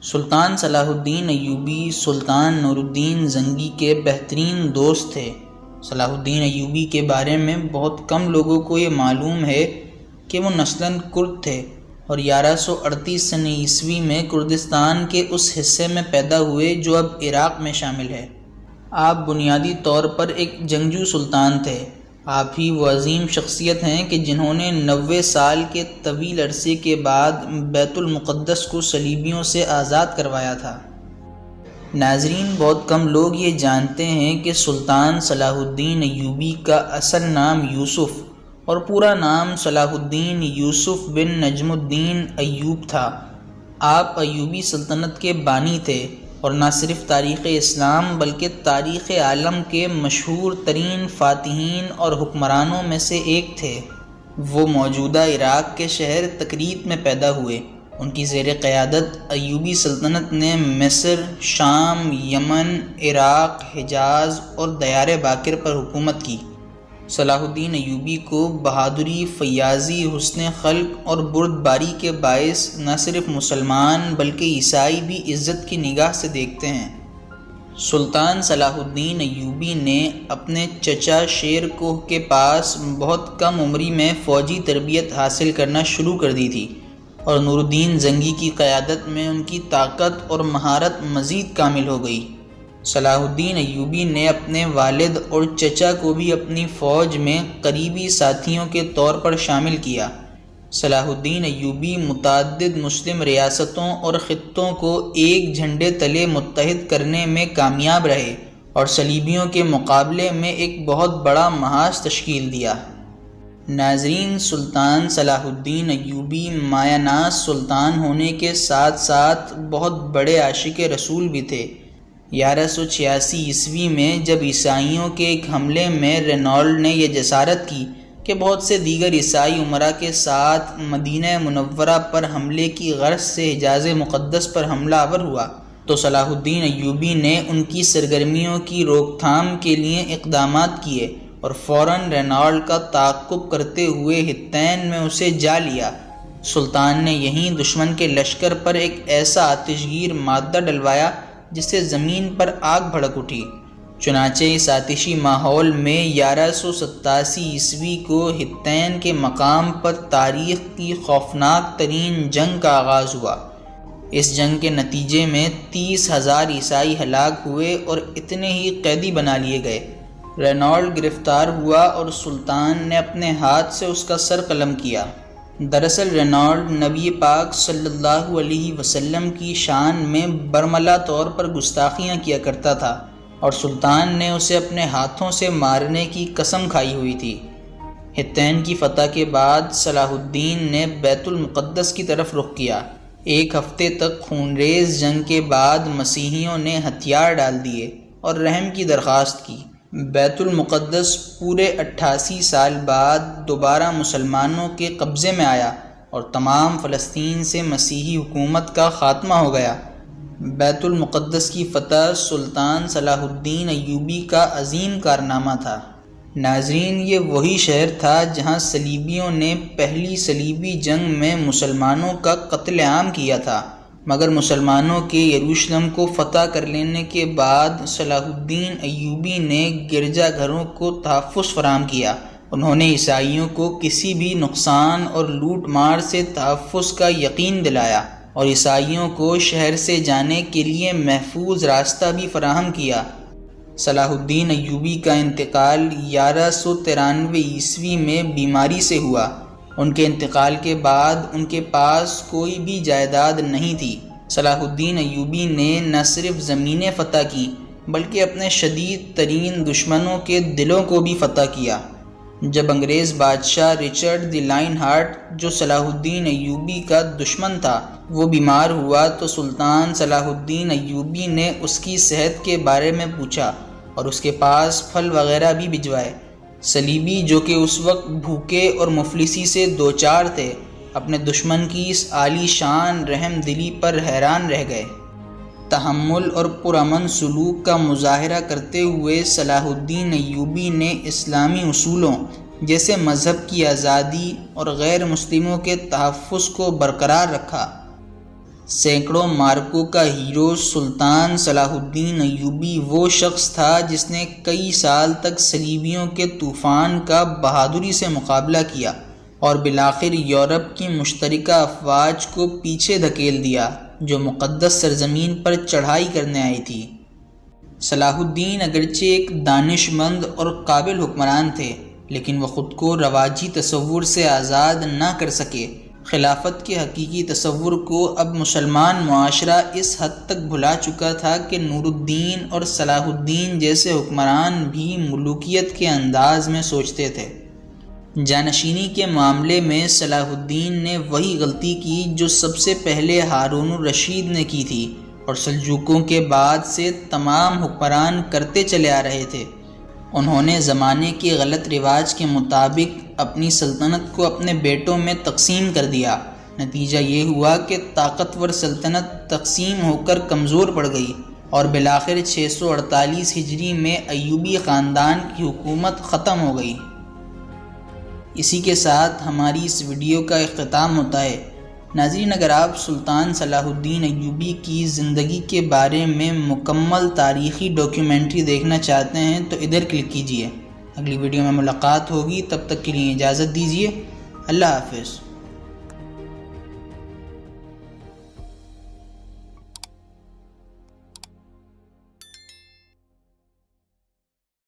سلطان صلاح الدین ایوبی سلطان نور الدین زنگی کے بہترین دوست تھے۔ صلاح الدین ایوبی کے بارے میں بہت کم لوگوں کو یہ معلوم ہے کہ وہ نسلاً کرد تھے اور 1138 سن عیسوی میں کردستان کے اس حصے میں پیدا ہوئے جو اب عراق میں شامل ہے۔ آپ بنیادی طور پر ایک جنگجو سلطان تھے۔ آپ ہی وہ عظیم شخصیت ہیں کہ جنہوں نے 90 سال کے طویل عرصے کے بعد بیت المقدس کو صلیبیوں سے آزاد کروایا تھا۔ ناظرین، بہت کم لوگ یہ جانتے ہیں کہ سلطان صلاح الدین ایوبی کا اصل نام یوسف اور پورا نام صلاح الدین یوسف بن نجم الدین ایوب تھا۔ آپ ایوبی سلطنت کے بانی تھے اور نہ صرف تاریخ اسلام بلکہ تاریخ عالم کے مشہور ترین فاتحین اور حکمرانوں میں سے ایک تھے۔ وہ موجودہ عراق کے شہر تکریت میں پیدا ہوئے۔ ان کی زیر قیادت ایوبی سلطنت نے مصر، شام، یمن، عراق، حجاز اور دیار باکر پر حکومت کی۔ صلاح الدین ایوبی کو بہادری، فیاضی، حسن خلق اور بردباری کے باعث نہ صرف مسلمان بلکہ عیسائی بھی عزت کی نگاہ سے دیکھتے ہیں۔ سلطان صلاح الدین ایوبی نے اپنے چچا شیر کوہ کے پاس بہت کم عمری میں فوجی تربیت حاصل کرنا شروع کر دی تھی اور نور الدین زنگی کی قیادت میں ان کی طاقت اور مہارت مزید کامل ہو گئی۔ صلاح الدین ایوبی نے اپنے والد اور چچا کو بھی اپنی فوج میں قریبی ساتھیوں کے طور پر شامل کیا۔ صلاح الدین ایوبی متعدد مسلم ریاستوں اور خطوں کو ایک جھنڈے تلے متحد کرنے میں کامیاب رہے اور صلیبیوں کے مقابلے میں ایک بہت بڑا محاذ تشکیل دیا۔ ناظرین، سلطان صلاح الدین ایوبی مایہ ناز سلطان ہونے کے ساتھ ساتھ بہت بڑے عاشق رسول بھی تھے۔ 1186 عیسوی میں جب عیسائیوں کے ایک حملے میں رینالڈ نے یہ جسارت کی کہ بہت سے دیگر عیسائی امراء کے ساتھ مدینہ منورہ پر حملے کی غرض سے حجاز مقدس پر حملہ آور ہوا تو صلاح الدین ایوبی نے ان کی سرگرمیوں کی روک تھام کے لیے اقدامات کیے اور فوراً رینالڈ کا تعاقب کرتے ہوئے حطین میں اسے جا لیا۔ سلطان نے یہیں دشمن کے لشکر پر ایک ایسا آتش گیر مادہ ڈلوایا جس سے زمین پر آگ بھڑک اٹھی۔ چنانچہ اس آتشی ماحول میں 1187 عیسوی کو حطین کے مقام پر تاریخ کی خوفناک ترین جنگ کا آغاز ہوا۔ اس جنگ کے نتیجے میں 30,000 عیسائی ہلاک ہوئے اور اتنے ہی قیدی بنا لیے گئے۔ رینالڈ گرفتار ہوا اور سلطان نے اپنے ہاتھ سے اس کا سر قلم کیا۔ دراصل رینالڈ نبی پاک صلی اللہ علیہ وسلم کی شان میں برملا طور پر گستاخیاں کیا کرتا تھا اور سلطان نے اسے اپنے ہاتھوں سے مارنے کی قسم کھائی ہوئی تھی۔ حطین کی فتح کے بعد صلاح الدین نے بیت المقدس کی طرف رخ کیا۔ ایک ہفتے تک خونریز جنگ کے بعد مسیحیوں نے ہتھیار ڈال دیے اور رحم کی درخواست کی۔ بیت المقدس پورے 88 سال بعد دوبارہ مسلمانوں کے قبضے میں آیا اور تمام فلسطین سے مسیحی حکومت کا خاتمہ ہو گیا۔ بیت المقدس کی فتح سلطان صلاح الدین ایوبی کا عظیم کارنامہ تھا۔ ناظرین، یہ وہی شہر تھا جہاں صلیبیوں نے پہلی صلیبی جنگ میں مسلمانوں کا قتل عام کیا تھا، مگر مسلمانوں کے یروشلم کو فتح کر لینے کے بعد صلاح الدین ایوبی نے گرجا گھروں کو تحفظ فراہم کیا۔ انہوں نے عیسائیوں کو کسی بھی نقصان اور لوٹ مار سے تحفظ کا یقین دلایا اور عیسائیوں کو شہر سے جانے کے لیے محفوظ راستہ بھی فراہم کیا۔ صلاح الدین ایوبی کا انتقال 1193 عیسوی میں بیماری سے ہوا۔ ان کے انتقال کے بعد ان کے پاس کوئی بھی جائیداد نہیں تھی۔ صلاح الدین ایوبی نے نہ صرف زمینیں فتح کی بلکہ اپنے شدید ترین دشمنوں کے دلوں کو بھی فتح کیا۔ جب انگریز بادشاہ رچرڈ دی لائن ہارٹ، جو صلاح الدین ایوبی کا دشمن تھا، وہ بیمار ہوا تو سلطان صلاح الدین ایوبی نے اس کی صحت کے بارے میں پوچھا اور اس کے پاس پھل وغیرہ بھی بھجوائے۔ صلیبی، جو کہ اس وقت بھوکے اور مفلسی سے دوچار تھے، اپنے دشمن کی اس عالی شان رحم دلی پر حیران رہ گئے۔ تحمل اور پرامن سلوک کا مظاہرہ کرتے ہوئے صلاح الدین ایوبی نے اسلامی اصولوں جیسے مذہب کی آزادی اور غیر مسلموں کے تحفظ کو برقرار رکھا۔ سینکڑوں مارکوں کا ہیرو سلطان صلاح الدین ایوبی وہ شخص تھا جس نے کئی سال تک صلیبیوں کے طوفان کا بہادری سے مقابلہ کیا اور بالآخر یورپ کی مشترکہ افواج کو پیچھے دھکیل دیا جو مقدس سرزمین پر چڑھائی کرنے آئی تھی۔ صلاح الدین اگرچہ ایک دانش مند اور قابل حکمران تھے، لیکن وہ خود کو رواجی تصور سے آزاد نہ کر سکے۔ خلافت کے حقیقی تصور کو اب مسلمان معاشرہ اس حد تک بھلا چکا تھا کہ نور الدین اور صلاح الدین جیسے حکمران بھی ملوکیت کے انداز میں سوچتے تھے۔ جانشینی کے معاملے میں صلاح الدین نے وہی غلطی کی جو سب سے پہلے ہارون الرشید نے کی تھی اور سلجوقیوں کے بعد سے تمام حکمران کرتے چلے آ رہے تھے۔ انہوں نے زمانے کے غلط رواج کے مطابق اپنی سلطنت کو اپنے بیٹوں میں تقسیم کر دیا۔ نتیجہ یہ ہوا کہ طاقتور سلطنت تقسیم ہو کر کمزور پڑ گئی اور بالآخر 648 ہجری میں ایوبی خاندان کی حکومت ختم ہو گئی۔ اسی کے ساتھ ہماری اس ویڈیو کا اختتام ہوتا ہے۔ ناظرین، اگر آپ سلطان صلاح الدین ایوبی کی زندگی کے بارے میں مکمل تاریخی ڈاکیومنٹری دیکھنا چاہتے ہیں تو ادھر کلک کیجیے۔ اگلی ویڈیو میں ملاقات ہوگی، تب تک کے لیے اجازت دیجیے۔ اللہ حافظ۔